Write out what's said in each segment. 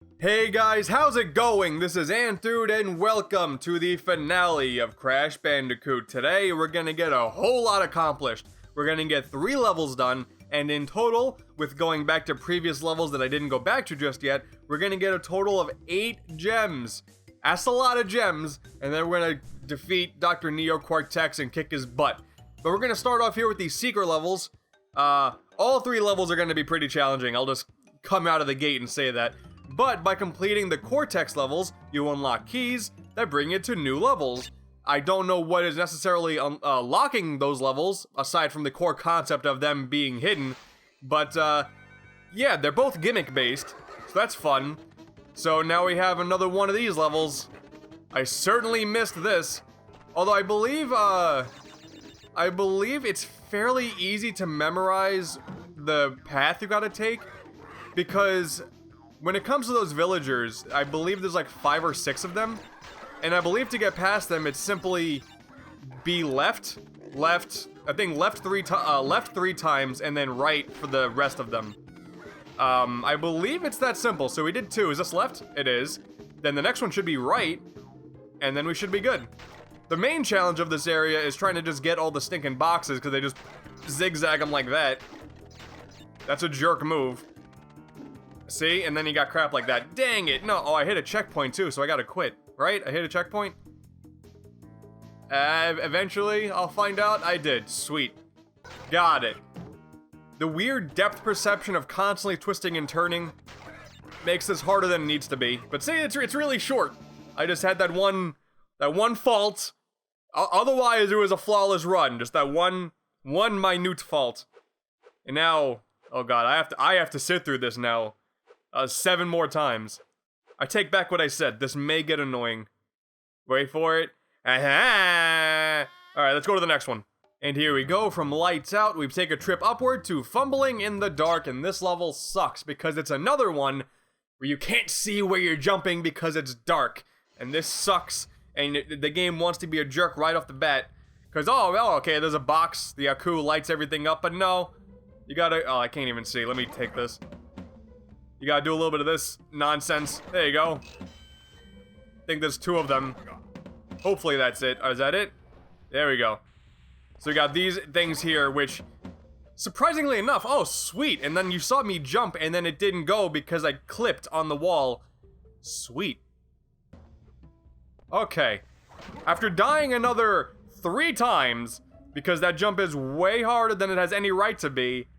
Hey guys, how's it going? This is AntDude and welcome to the finale of Crash Bandicoot. Today we're gonna get a whole lot accomplished. We're gonna get 3 levels done, and in total, with going back to previous levels that I didn't go back to just yet, we're gonna get a total of 8 gems. That's a lot of gems, and then we're gonna defeat Dr. Neo Cortex and kick his butt. But we're gonna start off here with these secret levels. All 3 levels are gonna be pretty challenging. I'll just come out of the gate and say that. But by completing the Cortex levels, you unlock keys that bring you to new levels. I don't know what is necessarily locking those levels, aside from the core concept of them being hidden. But, yeah, they're both gimmick-based, so that's fun. So now we have another one of these levels. I certainly missed this. Although I believe it's fairly easy to memorize the path you gotta take, because when it comes to those villagers, I believe there's like 5 or 6 of them, and I believe to get past them, it's simply be left, I think left 3 times, and then right for the rest of them. I believe it's that simple. So we did 2. Is this left? It is. Then the next one should be right, and then we should be good. The main challenge of this area is trying to just get all the stinking boxes, because they just zigzag them like that. That's a jerk move. See? And then you got crap like that. Dang it! No, oh, I hit a checkpoint too, so I gotta quit. Right? I hit a checkpoint? Eventually, I'll find out. I did. Sweet. Got it. The weird depth perception of constantly twisting and turning makes this harder than it needs to be. But see, it's really short. I just had that one fault. Otherwise, it was a flawless run. Just that one minute fault. And now, oh god, I have to sit through this now. 7 more times. I take back what I said. This may get annoying. Wait for it. Alright, let's go to the next one. And here we go. From lights out, we take a trip upward to Fumbling in the dark. And this level sucks because it's another one where you can't see where you're jumping because it's dark. And this sucks. And the game wants to be a jerk right off the bat. Because, oh, well, okay, there's a box. The Aku lights everything up. But no. You gotta... Oh, I can't even see. Let me take this. You gotta do a little bit of this nonsense. There you go. I think there's 2 of them. Hopefully that's it. Oh, is that it? There we go. So we got these things here, which, surprisingly enough, oh, sweet. And then you saw me jump, and then it didn't go because I clipped on the wall. Sweet. Okay. After dying another 3 times, because that jump is way harder than it has any right to be,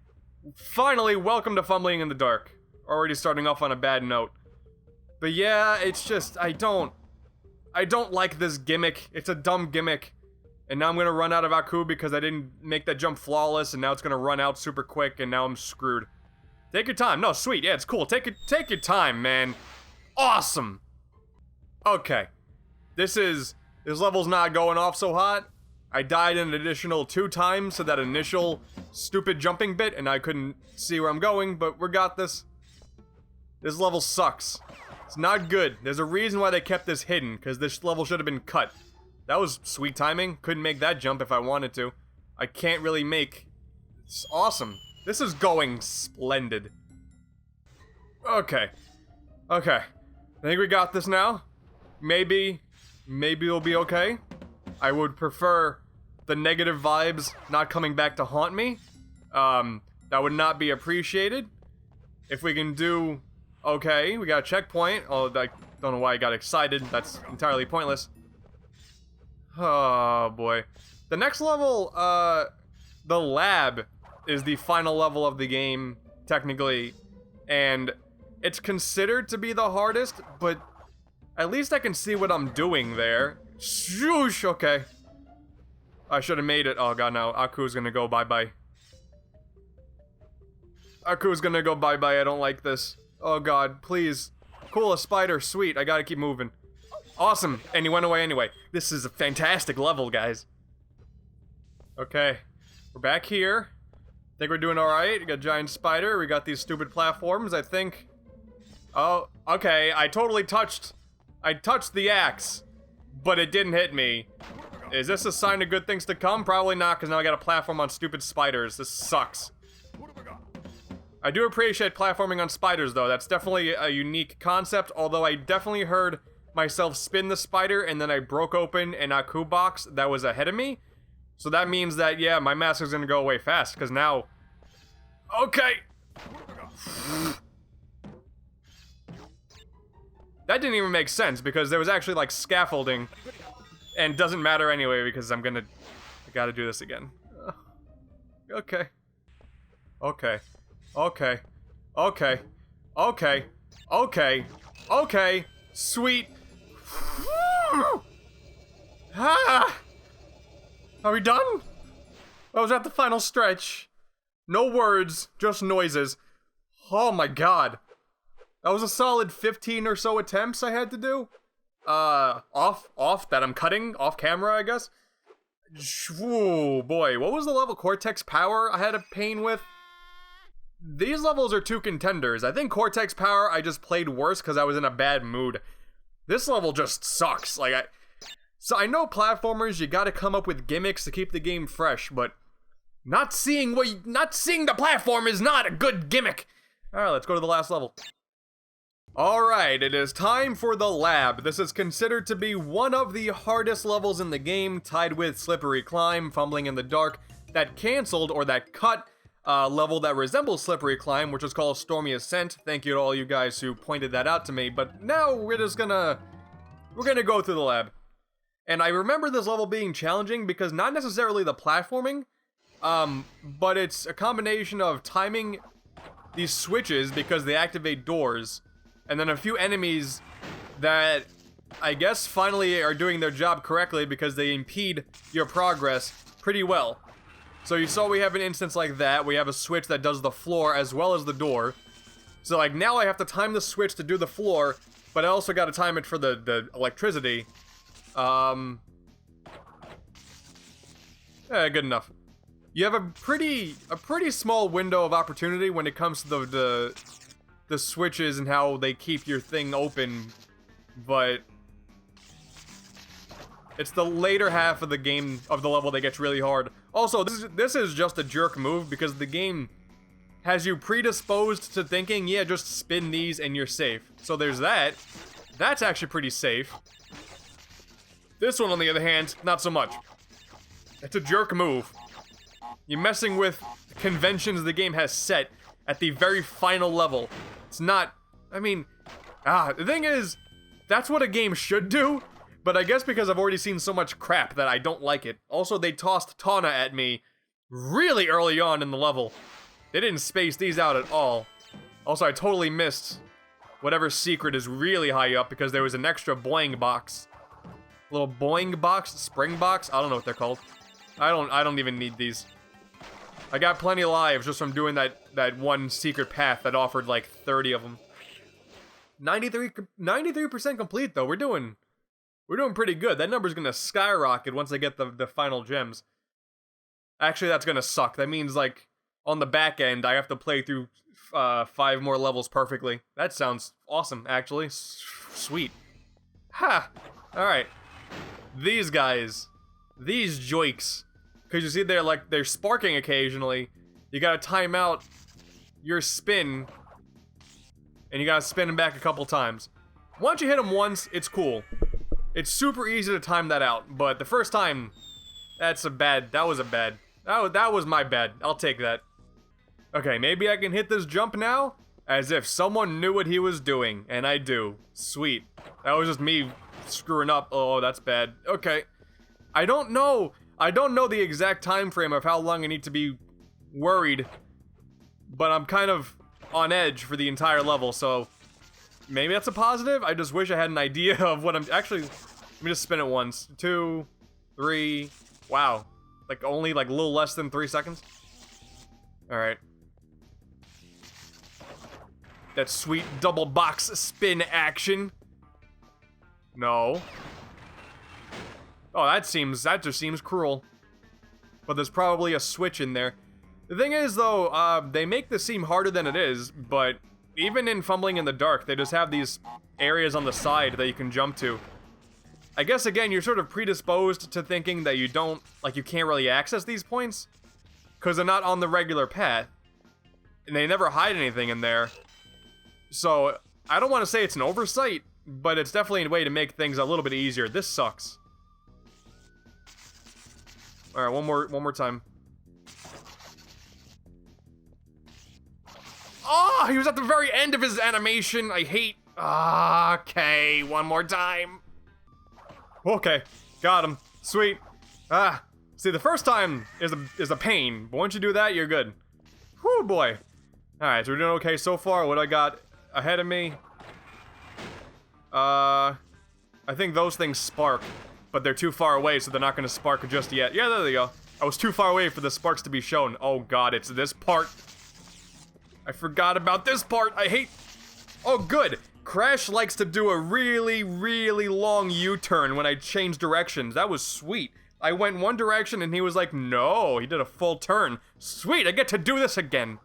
finally, welcome to Fumbling in the dark. Already starting off on a bad note. But yeah, it's just, I don't like this gimmick. It's a dumb gimmick. And now I'm gonna run out of Aku because I didn't make that jump flawless, and now it's gonna run out super quick, and now I'm screwed. Take your time. No, sweet. Yeah, it's cool. Take your time, man. Awesome. Okay. This level's not going off so hot. I died an additional 2 times to that initial stupid jumping bit, and I couldn't see where I'm going, but we got this. This level sucks. It's not good. There's a reason why they kept this hidden, because this level should have been cut. That was sweet timing. Couldn't make that jump if I wanted to. I can't really make... It's awesome. This is going splendid. Okay. Okay. I think we got this now. Maybe it'll be okay. I would prefer the negative vibes not coming back to haunt me. That would not be appreciated. If we can do... Okay, we got a checkpoint. Oh, I don't know why I got excited. That's entirely pointless. Oh, boy. The next level, the lab is the final level of the game, technically. And it's considered to be the hardest, but at least I can see what I'm doing there. Shoosh, okay. I should have made it. Oh, God, no. Aku's gonna go bye-bye. Aku's gonna go bye-bye. I don't like this. Oh god, please. Cool, a spider, sweet, I gotta keep moving. Awesome, and he went away anyway. This is a fantastic level, guys. Okay, we're back here. Think we're doing alright. We got a giant spider, we got these stupid platforms, I think. Oh, okay, I touched the axe, but it didn't hit me. Is this a sign of good things to come? Probably not, because now I got a platform on stupid spiders. This sucks. I do appreciate platforming on spiders, though. That's definitely a unique concept, although I definitely heard myself spin the spider, and then I broke open an Aku box that was ahead of me. So that means that, yeah, my mask is gonna go away fast, because now... Okay! That didn't even make sense, because there was actually, like, scaffolding. And doesn't matter anyway, because I gotta do this again. Okay. Okay. Okay. Okay. Okay. Okay. Okay. Sweet. Ah! Are we done? I was at the final stretch. No words, just noises. Oh my god. That was a solid 15 or so attempts I had to do. Off that I'm cutting off camera, I guess. Whoa, boy. What was the level? Cortex Power I had a pain with? These levels are two contenders. I think Cortex Power I just played worse because I was in a bad mood. This level just sucks. So I know platformers, you gotta come up with gimmicks to keep the game fresh, but not seeing the platform is not a good gimmick. Alright, let's go to the last level. Alright, it is time for the lab. This is considered to be one of the hardest levels in the game, tied with Slippery Climb, Fumbling in the Dark, that canceled, or that cut, level that resembles Slippery Climb, which is called Stormy Ascent. Thank you to all you guys who pointed that out to me, but now we're gonna go through the lab. And I remember this level being challenging because not necessarily the platforming, but it's a combination of timing these switches because they activate doors, and then a few enemies that I guess finally are doing their job correctly because they impede your progress pretty well. So you saw we have an instance like that. We have a switch that does the floor as well as the door. So like now I have to time the switch to do the floor, but I also got to time it for the electricity. Yeah, good enough. You have a pretty small window of opportunity when it comes to the switches and how they keep your thing open, but it's the later half of the game, of the level, that gets really hard. Also, this is just a jerk move because the game has you predisposed to thinking, yeah, just spin these and you're safe. So there's that. That's actually pretty safe. This one, on the other hand, not so much. It's a jerk move. You're messing with conventions the game has set at the very final level. It's not... I mean... the thing is, that's what a game should do, but I guess because I've already seen so much crap that I don't like it. Also, they tossed Tawna at me really early on in the level. They didn't space these out at all. Also, I totally missed whatever secret is really high up because there was an extra boing box. Little boing box? Spring box? I don't know what they're called. I don't even need these. I got plenty of lives just from doing that one secret path that offered like 30 of them. 93% complete though. We're doing pretty good. That number's gonna skyrocket once I get the final gems. Actually, that's gonna suck. That means like on the back end I have to play through 5 more levels perfectly. That sounds awesome, actually. Sweet. Ha! Alright. These guys. These joiks. Because you see they're sparking occasionally. You gotta time out your spin. And you gotta spin them back a couple times. Once you hit them once, it's cool. It's super easy to time that out. But the first time, that was my bad. I'll take that. Okay, maybe I can hit this jump now? As if someone knew what he was doing. And I do. Sweet. That was just me screwing up. Oh, that's bad. Okay. I don't know the exact time frame of how long I need to be worried, but I'm kind of on edge for the entire level, so maybe that's a positive. I just wish I had an idea of what I'm actually. Let me just spin it once. 2, 3. Wow, only a little less than 3 seconds. All right. That sweet double box spin action. No. Oh, that just seems cruel. But there's probably a switch in there. The thing is, though, they make this seem harder than it is, but even in Fumbling in the Dark, they just have these areas on the side that you can jump to. I guess, again, you're sort of predisposed to thinking that you can't really access these points, because they're not on the regular path. And they never hide anything in there. So, I don't want to say it's an oversight, but it's definitely a way to make things a little bit easier. This sucks. Alright, one more time. Oh, he was at the very end of his animation. I hate... Okay, one more time. Okay, got him. Sweet. See, the first time is a pain, but once you do that, you're good. Whew, boy. Alright, so we're doing okay so far. What do I got ahead of me? I think those things spark, but they're too far away, so they're not gonna spark just yet. Yeah, there they go. I was too far away for the sparks to be shown. Oh god, it's this part. I forgot about this part. I hate... Oh, good. Crash likes to do a really, really long U-turn when I change directions. That was sweet. I went one direction and he was like, no. He did a full turn. Sweet, I get to do this again.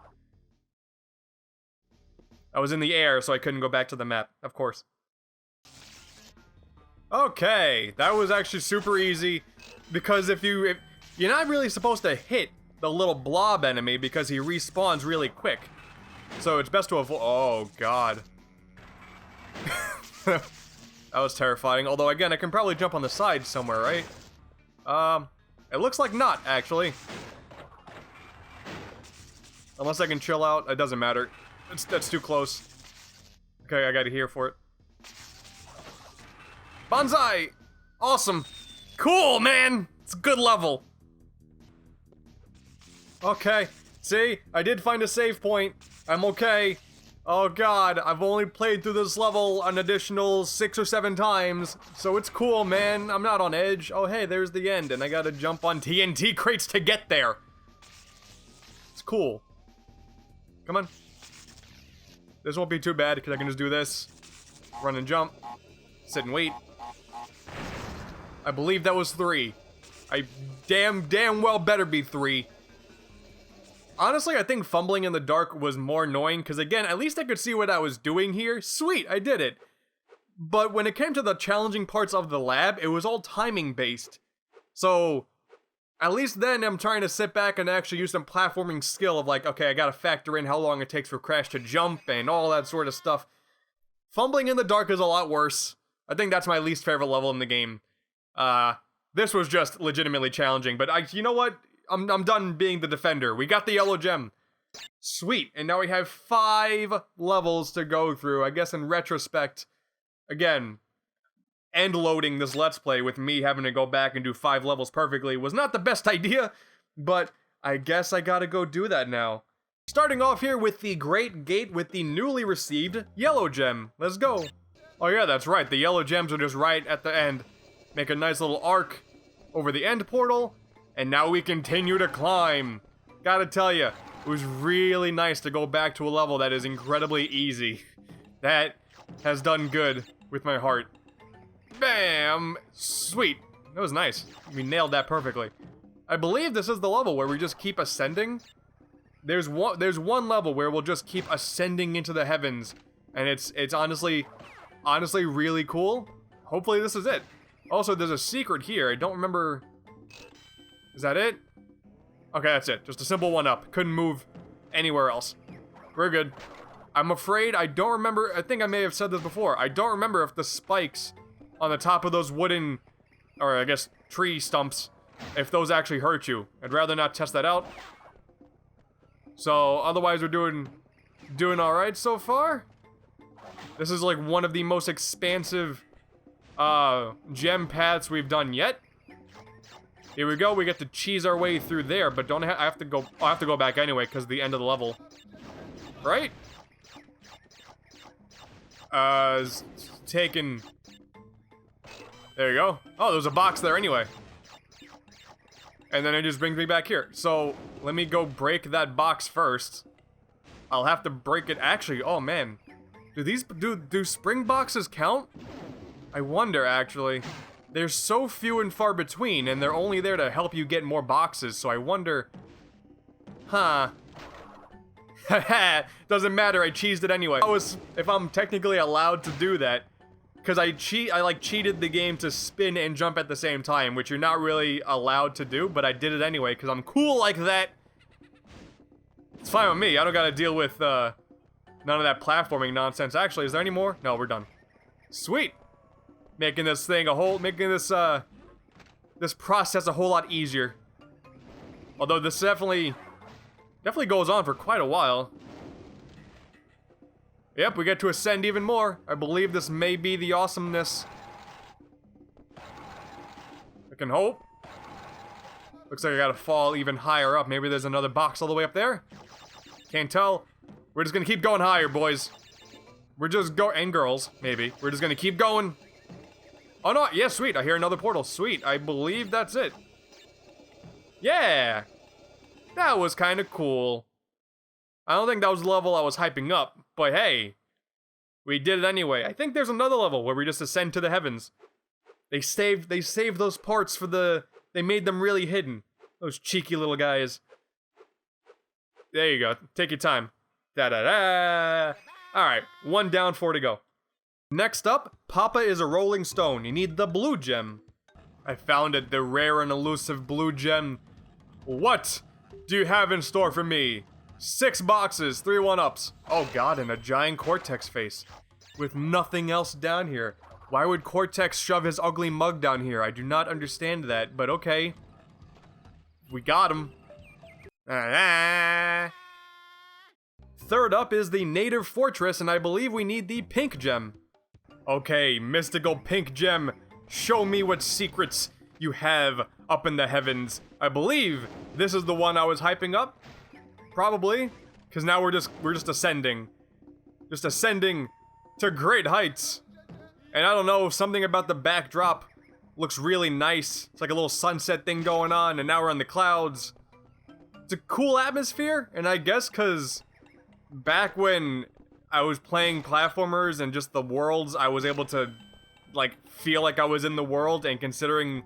I was in the air, so I couldn't go back to the map, of course. Okay, that was actually super easy. Because if you're not really supposed to hit the little blob enemy because he respawns really quick. So it's best to avoid... Oh, God. That was terrifying. Although, again, I can probably jump on the side somewhere, right? It looks like not, actually. Unless I can chill out. It doesn't matter. That's too close. Okay, I gotta hear for it. Banzai! Awesome! Cool, man! It's a good level. Okay. See? I did find a save point. I'm okay. Oh god, I've only played through this level an additional 6 or 7 times, so it's cool, man. I'm not on edge. Oh hey, there's the end, and I gotta jump on TNT crates to get there. It's cool. Come on. This won't be too bad, because I can just do this. Run and jump. Sit and wait. I believe that was 3. I damn well better be 3. Honestly, I think fumbling in the dark was more annoying, because again, at least I could see what I was doing here. Sweet, I did it. But when it came to the challenging parts of the lab, it was all timing based. So, at least then I'm trying to sit back and actually use some platforming skill of like, okay, I gotta factor in how long it takes for Crash to jump and all that sort of stuff. Fumbling in the dark is a lot worse. I think that's my least favorite level in the game. This was just legitimately challenging, but you know what? I'm done being the defender. We got the yellow gem. Sweet. And now we have 5 levels to go through. I guess in retrospect, again, end loading this Let's Play with me having to go back and do 5 levels perfectly was not the best idea, but I guess I gotta go do that now. Starting off here with the Great Gate with the newly received yellow gem. Let's go. Oh yeah, that's right. The yellow gems are just right at the end. Make a nice little arc over the end portal. And now we continue to climb. Gotta tell you, it was really nice to go back to a level that is incredibly easy. That has done good with my heart. Bam! Sweet. That was nice. We nailed that perfectly. I believe this is the level where we just keep ascending. There's one level where we'll just keep ascending into the heavens. And it's honestly really cool. Hopefully this is it. Also, there's a secret here. I don't remember... Is that it? Okay, that's it. Just a simple one up. Couldn't move anywhere else. We're good. I'm afraid I don't remember. I think I may have said this before. I don't remember if the spikes on the top of those wooden, or I guess tree stumps, if those actually hurt you. I'd rather not test that out. So, otherwise we're doing alright so far. This is like one of the most expansive gem paths we've done yet. Here we go. We get to cheese our way through there, but I have to go back anyway because the end of the level. Right? It's taken. There you go. Oh, there's a box there anyway. And then it just brings me back here. So let me go break that box first. I'll have to break it. Actually, oh man, do spring boxes count? I wonder actually. They're so few and far between, and they're only there to help you get more boxes, so I wonder... Huh. Haha, doesn't matter, I cheesed it anyway. If I'm technically allowed to do that, because I cheated the game to spin and jump at the same time, which you're not really allowed to do, but I did it anyway, because I'm cool like that. It's fine with me. I don't gotta deal with, none of that platforming nonsense. Actually, is there any more? No, we're done. Sweet! Making this thing making this, this process a whole lot easier. Although this definitely goes on for quite a while. Yep, we get to ascend even more. I believe this may be the awesomeness. I can hope. Looks like I gotta fall even higher up. Maybe there's another box all the way up there? Can't tell. We're just gonna keep going higher, boys. We're just and girls, maybe. We're just gonna keep going. Oh no, yeah, sweet. I hear another portal. Sweet, I believe that's it. Yeah! That was kind of cool. I don't think that was the level I was hyping up, but hey, we did it anyway. I think there's another level where we just ascend to the heavens. They saved those parts for they made them really hidden. Those cheeky little guys. There you go. Take your time. Da-da-da. Alright, 1 down, 4 to go. Next up, Papa is a rolling stone. You need the blue gem. I found it, the rare and elusive blue gem. What do you have in store for me? 6 boxes, 3 1-ups. Oh god, and a giant Cortex face. With nothing else down here. Why would Cortex shove his ugly mug down here? I do not understand that, but okay. We got him. Third up is the native fortress, and I believe we need the pink gem. Okay, mystical pink gem. Show me what secrets you have up in the heavens. I believe this is the one I was hyping up. Probably, because now we're just ascending. Just ascending to great heights. And I don't know, something about the backdrop looks really nice. It's like a little sunset thing going on, and now we're in the clouds. It's a cool atmosphere, and I guess because back when I was playing platformers and just the worlds, I was able to, like, feel like I was in the world, and considering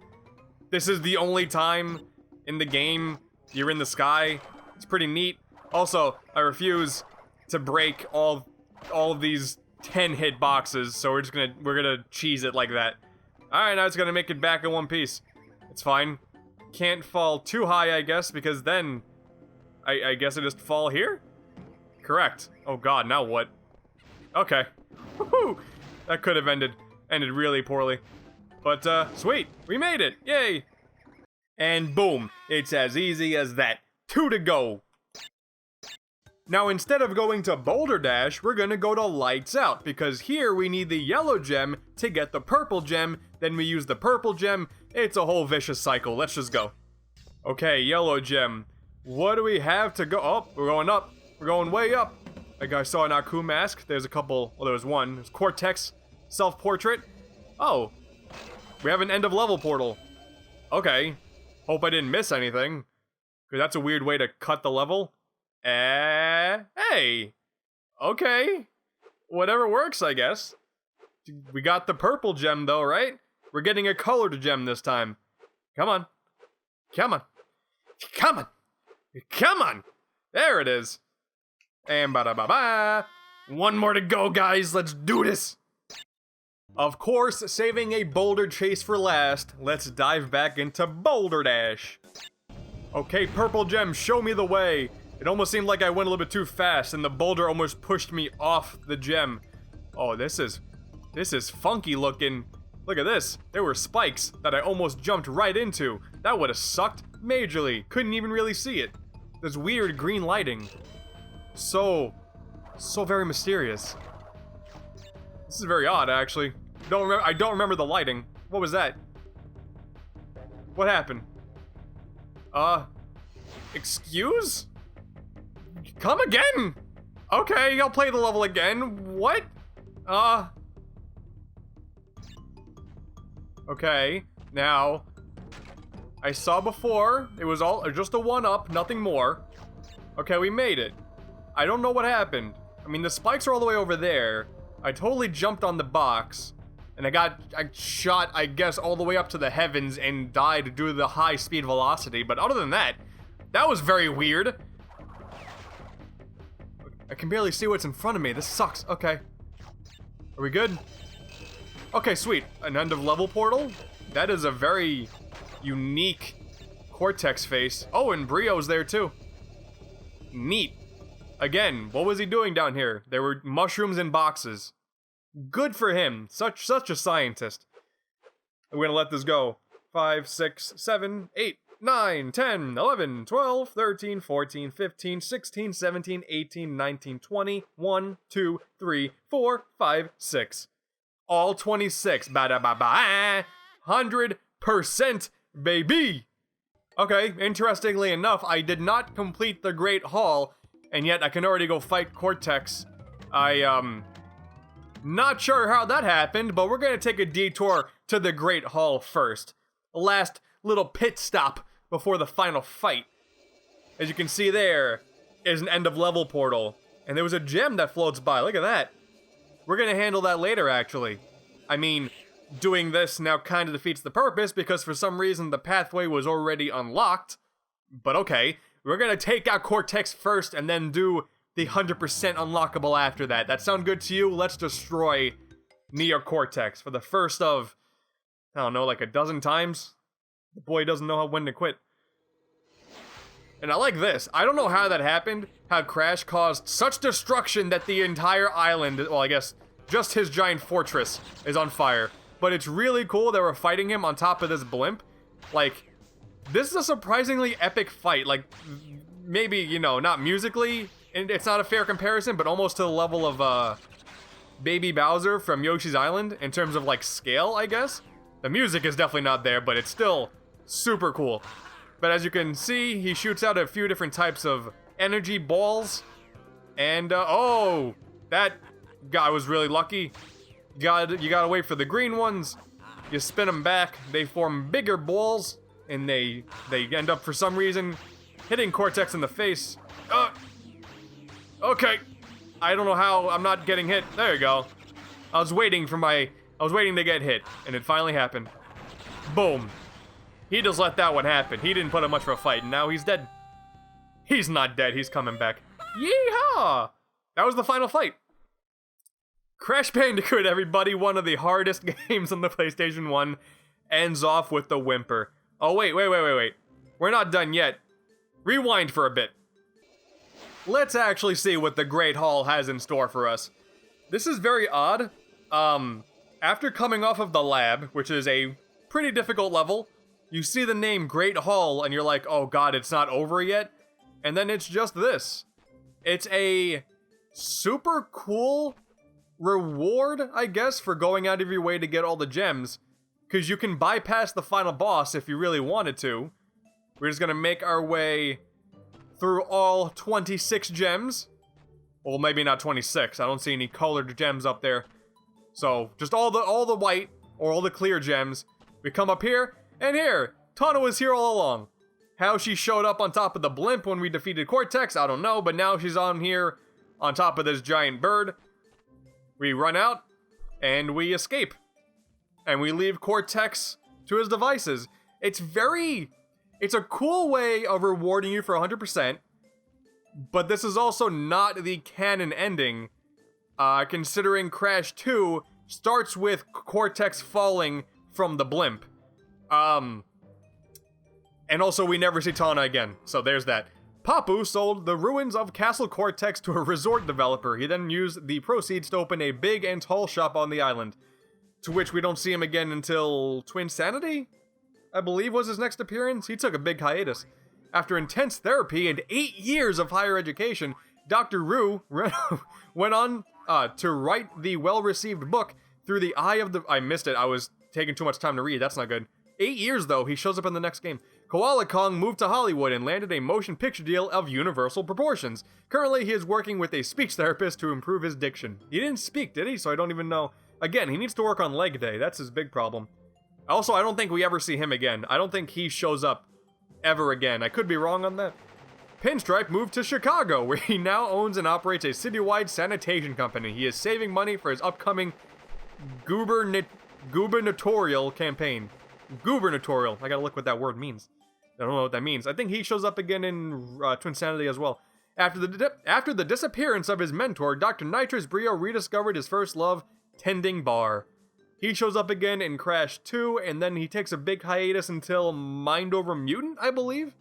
this is the only time in the game you're in the sky, it's pretty neat. Also, I refuse to break all of these 10 hit boxes, so we're gonna cheese it like that. Alright, now it's gonna make it back in one piece. It's fine. Can't fall too high, I guess, because then I guess I just fall here? Correct. Oh god, now what? Okay. Woohoo! That could have ended really poorly. But, sweet! We made it! Yay! And boom! It's as easy as that. 2 to go! Now, instead of going to Boulder Dash, we're gonna go to Lights Out, because here we need the yellow gem to get the purple gem, then we use the purple gem. It's a whole vicious cycle. Let's just go. Okay, yellow gem. What do we have to go? Oh, we're going up. We're going way up. Like I saw an Aku mask. There's a couple. Well, there was one. There's Cortex self-portrait. Oh, we have an end of level portal. Okay. Hope I didn't miss anything, because that's a weird way to cut the level. Hey. Okay. Whatever works, I guess. We got the purple gem, though, right? We're getting a colored gem this time. Come on. Come on. Come on. Come on. There it is. And ba-da-ba-ba. 1 more to go, guys. Let's do this. Of course, saving a boulder chase for last, let's dive back into Boulder Dash. Okay, purple gem, show me the way. It almost seemed like I went a little bit too fast, and the boulder almost pushed me off the gem. Oh, this is funky looking. Look at this. There were spikes that I almost jumped right into. That would have sucked majorly. Couldn't even really see it. There's weird green lighting. So very mysterious. This is very odd, actually. I don't remember the lighting. What was that? What happened? Excuse? Come again? Okay, I'll play the level again. What? Okay, now, I saw before, it was all just a 1-up, nothing more. Okay, we made it. I don't know what happened. I mean, the spikes are all the way over there. I totally jumped on the box, and I shot, I guess, all the way up to the heavens and died due to the high speed velocity, but other than that, that was very weird. I can barely see what's in front of me. This sucks. Okay. Are we good? Okay, sweet. An end of level portal? That is a very unique Cortex face. Oh, and Brio's there too. Neat. Again, what was he doing down here? There were mushrooms in boxes. Good for him. Such a scientist. I'm gonna let this go. 5, 6, 7, 8, 9, 10, 11, 12, 13, 14, 15, 16, 17, 18, 19, 20, 1, 2, 3, 4, 5, 6. All 26. Ba-da-ba-ba. 100%, baby! Okay, interestingly enough, I did not complete the Great Hall, and yet I can already go fight Cortex. Not sure how that happened, but we're gonna take a detour to the Great Hall first. Last little pit stop before the final fight. As you can see there is an end of level portal, and there was a gem that floats by. Look at that. We're gonna handle that later, actually. I mean, doing this now kind of defeats the purpose because for some reason the pathway was already unlocked. But okay, we're gonna take out Cortex first and then do the 100% unlockable after that. That sound good to you? Let's destroy Neocortex for the first of, I don't know, like a dozen times? The boy doesn't know when to quit. And I like this. I don't know how that happened, how Crash caused such destruction that the entire island, well, I guess just his giant fortress is on fire. But it's really cool that we're fighting him on top of this blimp. Like, this is a surprisingly epic fight. Like, maybe, you know, not musically, and it's not a fair comparison, but almost to the level of, Baby Bowser from Yoshi's Island in terms of, like, scale, I guess. The music is definitely not there, but it's still super cool. But as you can see, he shoots out a few different types of energy balls. And, oh, that guy was really lucky. You gotta wait for the green ones. You spin them back, they form bigger balls, and they end up, for some reason, hitting Cortex in the face. Okay. I don't know how I'm not getting hit. There you go. I was waiting to get hit, and it finally happened. Boom. He just let that one happen. He didn't put up much of a fight, and now he's dead. He's not dead, he's coming back. Yeehaw! That was the final fight. Crash Bandicoot, everybody, one of the hardest games on the PlayStation 1, ends off with the whimper. Oh, wait. We're not done yet. Rewind for a bit. Let's actually see what the Great Hall has in store for us. This is very odd. After coming off of the lab, which is a pretty difficult level, you see the name Great Hall, and you're like, oh god, it's not over yet? And then it's just this. It's a super cool reward, I guess, for going out of your way to get all the gems, because you can bypass the final boss if you really wanted to. We're just gonna make our way through all 26 gems. Well, maybe not 26. I don't see any colored gems up there. So, just all the white, or all the clear gems. We come up here, and here! Tawna was here all along. How she showed up on top of the blimp when we defeated Cortex, I don't know, but now she's on here on top of this giant bird. We run out, and we escape. And we leave Cortex to his devices. It's a cool way of rewarding you for 100%, but this is also not the canon ending, considering Crash 2 starts with Cortex falling from the blimp. And also we never see Tawna again, so there's that. Papu sold the ruins of Castle Cortex to a resort developer. He then used the proceeds to open a big and tall shop on the island, to which we don't see him again until Twinsanity, I believe was his next appearance. He took a big hiatus. After intense therapy and 8 years of higher education, Dr. Rue went on to write the well-received book Through the Eye of the... I missed it. I was taking too much time to read. That's not good. 8 years, though. He shows up in the next game. Koala Kong moved to Hollywood and landed a motion picture deal of universal proportions. Currently, he is working with a speech therapist to improve his diction. He didn't speak, did he? So I don't even know. Again, he needs to work on leg day. That's his big problem. Also, I don't think we ever see him again. I don't think he shows up ever again. I could be wrong on that. Pinstripe moved to Chicago, where he now owns and operates a citywide sanitation company. He is saving money for his upcoming gubernatorial campaign. Gubernatorial. I gotta look what that word means. I don't know what that means. I think he shows up again in Twinsanity as well. After the disappearance of his mentor, Dr. Nitrous Brio rediscovered his first love, tending bar. He shows up again in Crash 2, and then he takes a big hiatus until Mind Over Mutant, I believe?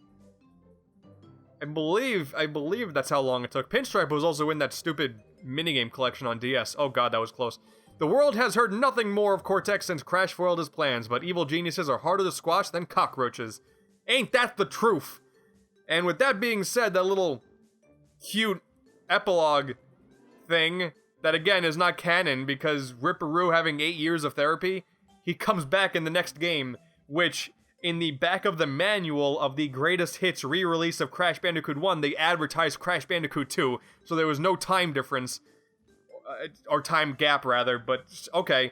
I believe that's how long it took. Pinstripe was also in that stupid minigame collection on DS. Oh god, that was close. The world has heard nothing more of Cortex since Crash foiled his plans, but evil geniuses are harder to squash than cockroaches. Ain't that the truth? And with that being said, that little cute epilogue thing, that again is not canon because Ripperoo having 8 years of therapy, he comes back in the next game, which in the back of the manual of the greatest hits re-release of Crash Bandicoot 1, they advertised Crash Bandicoot 2, so there was no time difference, or time gap rather, but okay.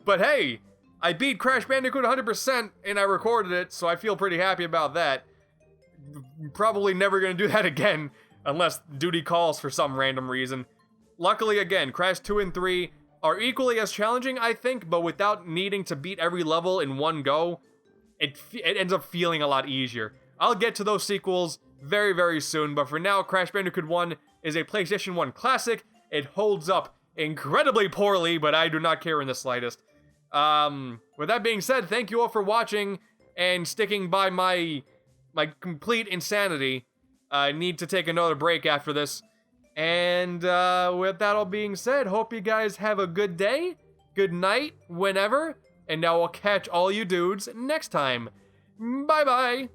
But hey, I beat Crash Bandicoot 100% and I recorded it, so I feel pretty happy about that. Probably never gonna do that again, unless duty calls for some random reason. Luckily, again, Crash 2 and 3 are equally as challenging, I think, but without needing to beat every level in one go, it ends up feeling a lot easier. I'll get to those sequels very, very soon, but for now, Crash Bandicoot 1 is a PlayStation 1 classic. It holds up incredibly poorly, but I do not care in the slightest. With that being said, thank you all for watching and sticking by my complete insanity. I need to take another break after this. And with that all being said, hope you guys have a good day, good night, whenever, and now I'll catch all you dudes next time. Bye-bye!